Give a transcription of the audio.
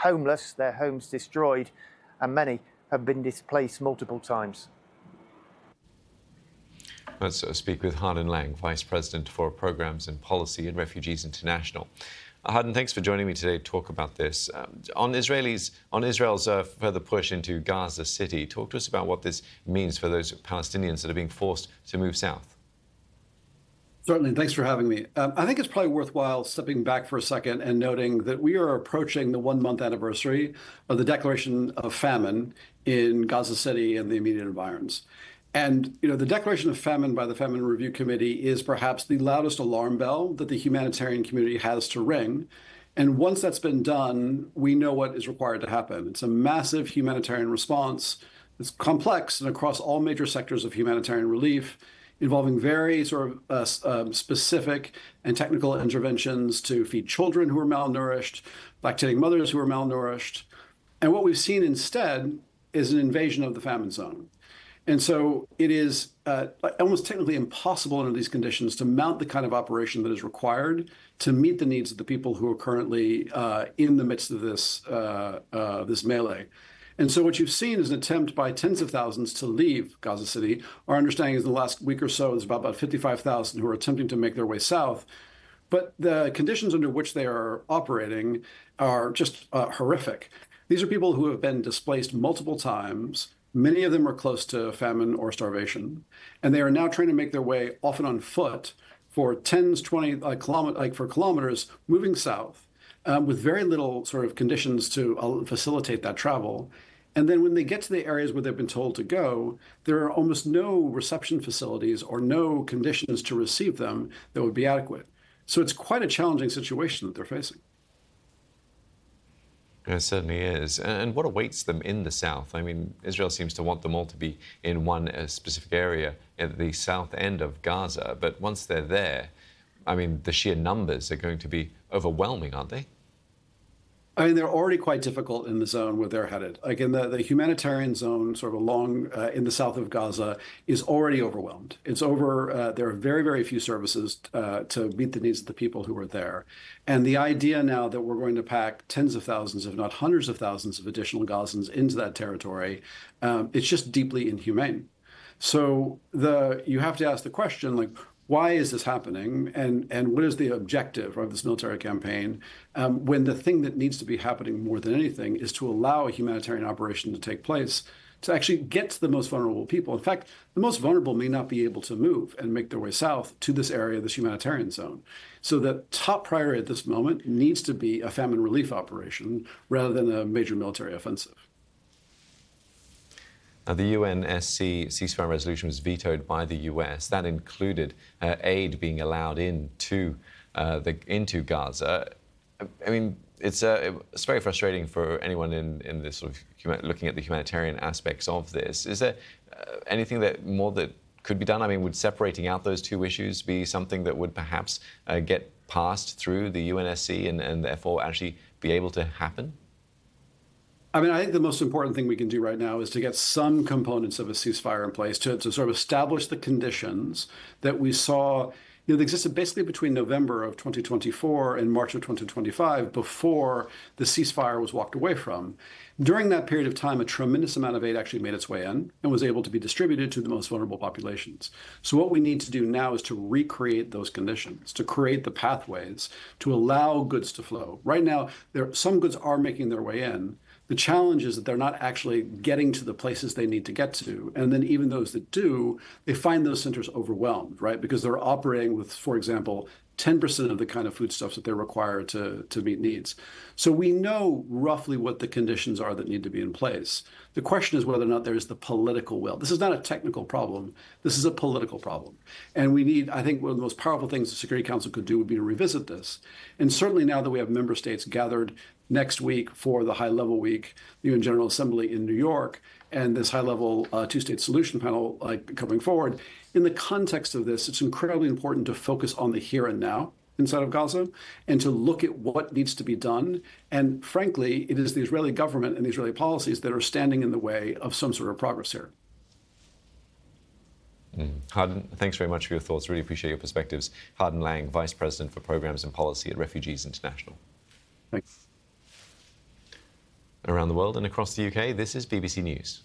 homeless, their homes destroyed, and many have been displaced multiple times. Let's speak with Hardin Lang, Vice President for Programs and Policy at Refugees International. Hardin, thanks for joining me today to talk about this. On Israel's further push into Gaza City, talk to us about what this means for those Palestinians that are being forced to move south. Certainly. Thanks for having me. I think it's probably worthwhile stepping back for a second and noting that we are approaching the 1-month anniversary of the declaration of famine in Gaza City and the immediate environs. And, the declaration of famine by the Famine Review Committee is perhaps the loudest alarm bell that the humanitarian community has to ring. And once that's been done, we know what is required to happen. It's a massive humanitarian response. It's complex and across all major sectors of humanitarian relief, involving very sort of specific and technical interventions to feed children who are malnourished, lactating mothers who are malnourished. And what we've seen instead is an invasion of the famine zone. And so it is almost technically impossible under these conditions to mount the kind of operation that is required to meet the needs of the people who are currently in the midst of this melee. And so what you've seen is an attempt by tens of thousands to leave Gaza City. Our understanding is in the last week or so, there's about 55,000 who are attempting to make their way south. But the conditions under which they are operating are just horrific. These are people who have been displaced multiple times. Many of them are close to famine or starvation, and they are now trying to make their way, often on foot, for 20 kilometers, moving south, with very little sort of conditions to facilitate that travel. And then when they get to the areas where they've been told to go, there are almost no reception facilities or no conditions to receive them that would be adequate. So it's quite a challenging situation that they're facing. It certainly is. And what awaits them in the south? I mean, Israel seems to want them all to be in one specific area at the south end of Gaza. But once they're there, I mean, the sheer numbers are going to be overwhelming, aren't they? I mean, they're already quite difficult in the zone where they're headed. Like in the humanitarian zone, sort of along in the south of Gaza, is already overwhelmed. It's over. There are very, very few services to meet the needs of the people who are there. And the idea now that we're going to pack tens of thousands, if not hundreds of thousands of additional Gazans into that territory, it's just deeply inhumane. So you have to ask the question, like, why is this happening, and what is the objective of this military campaign, when the thing that needs to be happening more than anything is to allow a humanitarian operation to take place to actually get to the most vulnerable people. In fact, the most vulnerable may not be able to move and make their way south to this area, this humanitarian zone. So the top priority at this moment needs to be a famine relief operation rather than a major military offensive. Now, the UNSC ceasefire resolution was vetoed by the US. That included aid being allowed into Gaza. I mean, it's very frustrating for anyone in this sort of looking at the humanitarian aspects of this. Is there anything that could be done? I mean, would separating out those two issues be something that would perhaps get passed through the UNSC and therefore actually be able to happen? I mean, I think the most important thing we can do right now is to get some components of a ceasefire in place to sort of establish the conditions that we saw, that existed basically between November of 2024 and March of 2025 before the ceasefire was walked away from. During that period of time, a tremendous amount of aid actually made its way in and was able to be distributed to the most vulnerable populations. So what we need to do now is to recreate those conditions, to create the pathways to allow goods to flow. Right now, some goods are making their way in. The challenge is that they're not actually getting to the places they need to get to. And then even those that do, they find those centers overwhelmed, right? Because they're operating with, for example, 10% of the kind of foodstuffs that they're required to meet needs. So we know roughly what the conditions are that need to be in place. The question is whether or not there's the political will. This is not a technical problem. This is a political problem. And we need, I think one of the most powerful things the Security Council could do would be to revisit this. And certainly now that we have member states gathered next week for the high-level week, the UN General Assembly in New York, and this high-level two-state solution panel coming forward, in the context of this, it's incredibly important to focus on the here and now inside of Gaza and to look at what needs to be done. And frankly, it is the Israeli government and the Israeli policies that are standing in the way of some sort of progress here. Hardin, thanks very much for your thoughts. Really appreciate your perspectives. Hardin Lang, Vice President for Programs and Policy at Refugees International. Thanks. Around the world and across the UK, this is BBC News.